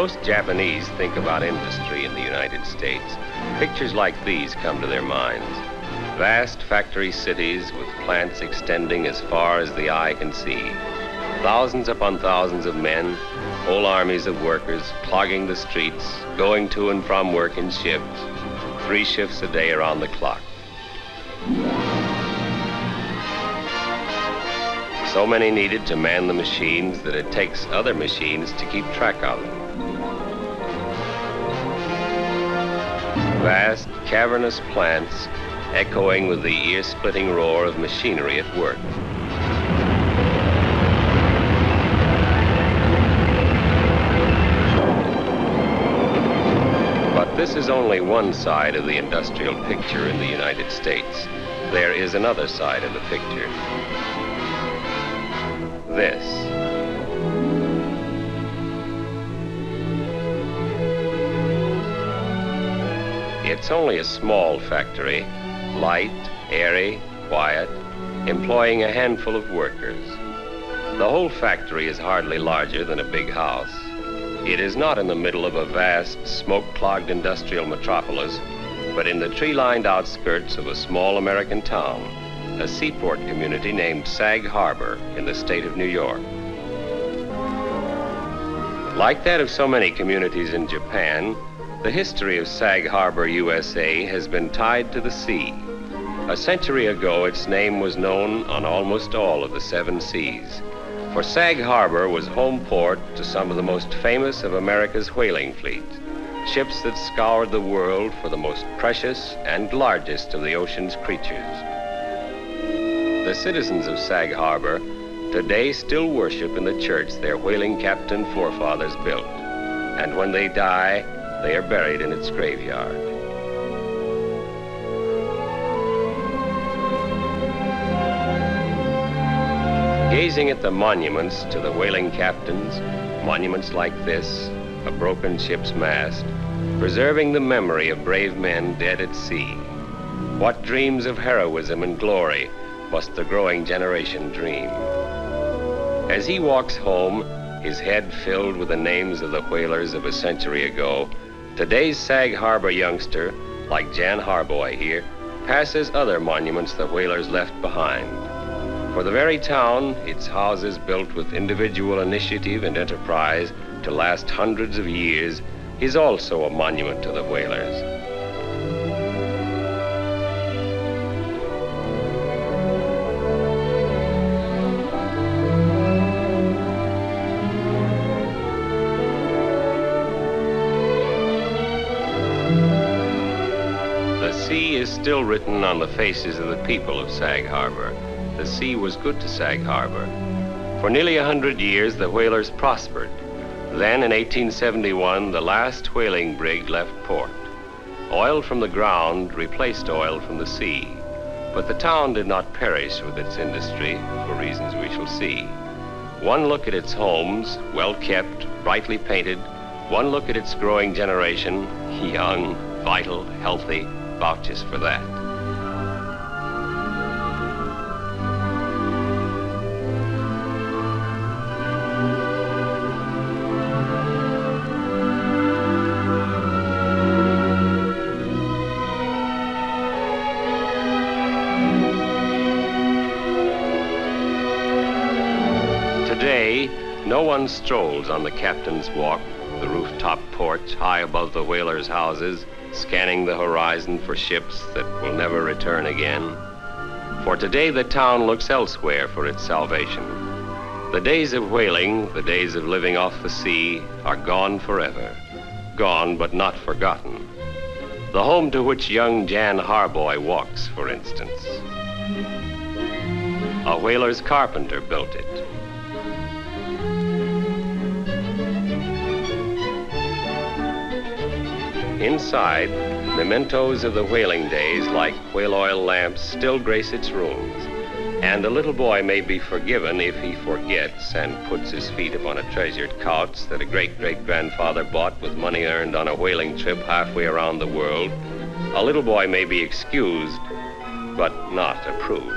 most Japanese think about industry in the United States, pictures like these come to their minds. Vast factory cities with plants extending as far as the eye can see. Thousands upon thousands of men, whole armies of workers clogging the streets, going to and from work in shifts, 3 shifts a day around the clock. So many needed to man the machines that it takes other machines to keep track of them. Vast, cavernous plants echoing with the ear-splitting roar of machinery at work. But this is only one side of the industrial picture in the United States. There is another side of the picture. This. It's only a small factory, light, airy, quiet, employing a handful of workers. The whole factory is hardly larger than a big house. It is not in the middle of a vast, smoke-clogged industrial metropolis, but in the tree-lined outskirts of a small American town, a seaport community named Sag Harbor in the state of New York. Like that of so many communities in Japan, the history of Sag Harbor USA has been tied to the sea. A century ago, its name was known on almost all of the 7 seas. For Sag Harbor was home port to some of the most famous of America's whaling fleet, ships that scoured the world for the most precious and largest of the ocean's creatures. The citizens of Sag Harbor today still worship in the church their whaling captain forefathers built, and when they die, they are buried in its graveyard. Gazing at the monuments to the whaling captains, monuments like this, a broken ship's mast, preserving the memory of brave men dead at sea. What dreams of heroism and glory must the growing generation dream? As he walks home, his head filled with the names of the whalers of a century ago, today's Sag Harbor youngster, like Jan Harboy here, passes other monuments the whalers left behind. For the very town, its houses built with individual initiative and enterprise to last hundreds of years, is also a monument to the whalers. The sea is still written on the faces of the people of Sag Harbor. The sea was good to Sag Harbor. For nearly 100 years, the whalers prospered. Then, in 1871, the last whaling brig left port. Oil from the ground replaced oil from the sea. But the town did not perish with its industry, for reasons we shall see. One look at its homes, well kept, brightly painted, one look at its growing generation, young, vital, healthy, vouches for that. Today, no one strolls on the captain's walk, the rooftop porch high above the whalers' houses, scanning the horizon for ships that will never return again. For today, the town looks elsewhere for its salvation. The days of whaling, the days of living off the sea, are gone forever. Gone, but not forgotten. The home to which young Jan Harboy walks, for instance. A whaler's carpenter built it. Inside, mementos of the whaling days, like whale oil lamps, still grace its rooms. And a little boy may be forgiven if he forgets and puts his feet upon a treasured couch that a great-great-grandfather bought with money earned on a whaling trip halfway around the world. A little boy may be excused, but not approved.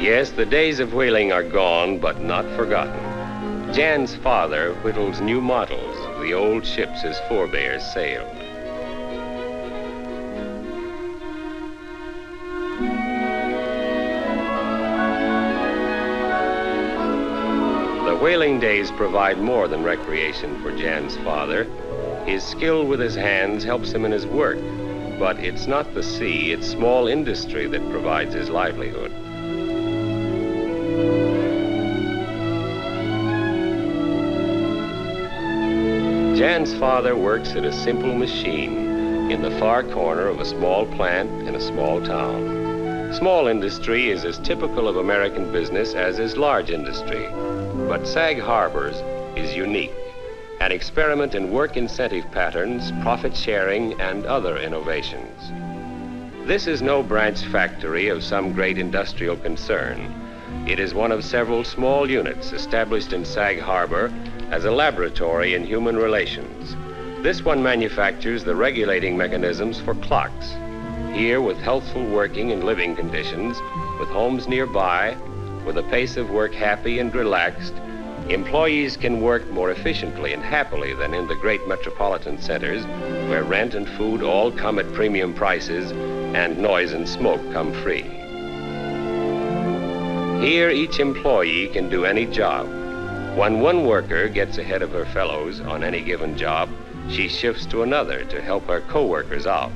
Yes, the days of whaling are gone, but not forgotten. Jan's father whittles new models of the old ships his forebears sailed. The whaling days provide more than recreation for Jan's father. His skill with his hands helps him in his work, but it's not the sea, it's small industry that provides his livelihood. Jan's father works at a simple machine in the far corner of a small plant in a small town. Small industry is as typical of American business as is large industry, but Sag Harbor's is unique, an experiment in work incentive patterns, profit sharing, and other innovations. This is no branch factory of some great industrial concern. It is one of several small units established in Sag Harbor as a laboratory in human relations. This one manufactures the regulating mechanisms for clocks. Here, with healthful working and living conditions, with homes nearby, with a pace of work happy and relaxed, employees can work more efficiently and happily than in the great metropolitan centers, where rent and food all come at premium prices and noise and smoke come free. Here, each employee can do any job. When one worker gets ahead of her fellows on any given job, she shifts to another to help her co-workers out.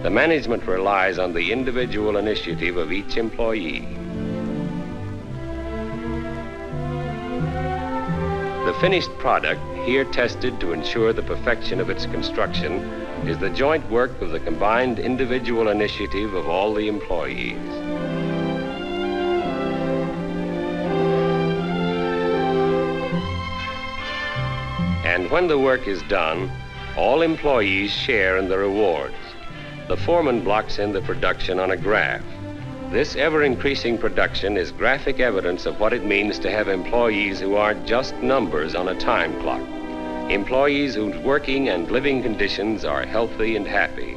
The management relies on the individual initiative of each employee. The finished product, here tested to ensure the perfection of its construction, is the joint work of the combined individual initiative of all the employees. And when the work is done, all employees share in the rewards. The foreman blocks in the production on a graph. This ever-increasing production is graphic evidence of what it means to have employees who aren't just numbers on a time clock. Employees whose working and living conditions are healthy and happy.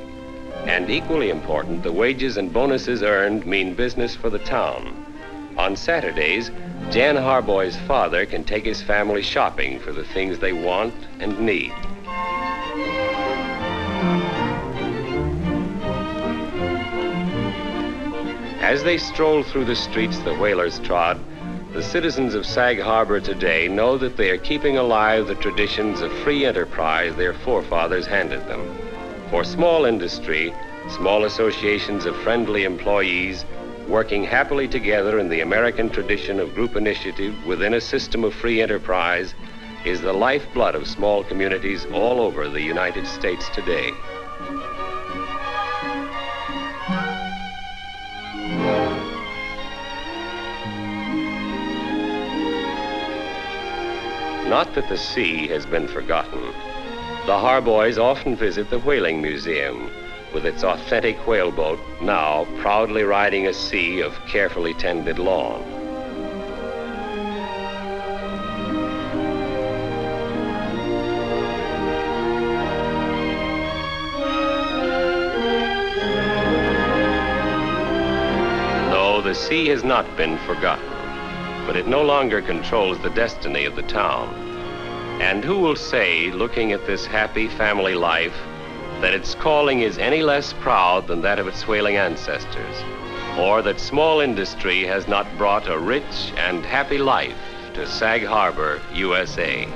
And equally important, the wages and bonuses earned mean business for the town. On Saturdays, Jan Harboy's father can take his family shopping for the things they want and need. As they stroll through the streets the whalers trod, the citizens of Sag Harbor today know that they are keeping alive the traditions of free enterprise their forefathers handed them. For small industry, small associations of friendly employees, working happily together in the American tradition of group initiative within a system of free enterprise, is the lifeblood of small communities all over the United States today. Not that the sea has been forgotten. The Harboys often visit the Whaling Museum, with its authentic whaleboat now proudly riding a sea of carefully tended lawn. No, the sea has not been forgotten, but it no longer controls the destiny of the town. And who will say, looking at this happy family life, that its calling is any less proud than that of its whaling ancestors, or that small industry has not brought a rich and happy life to Sag Harbor, USA.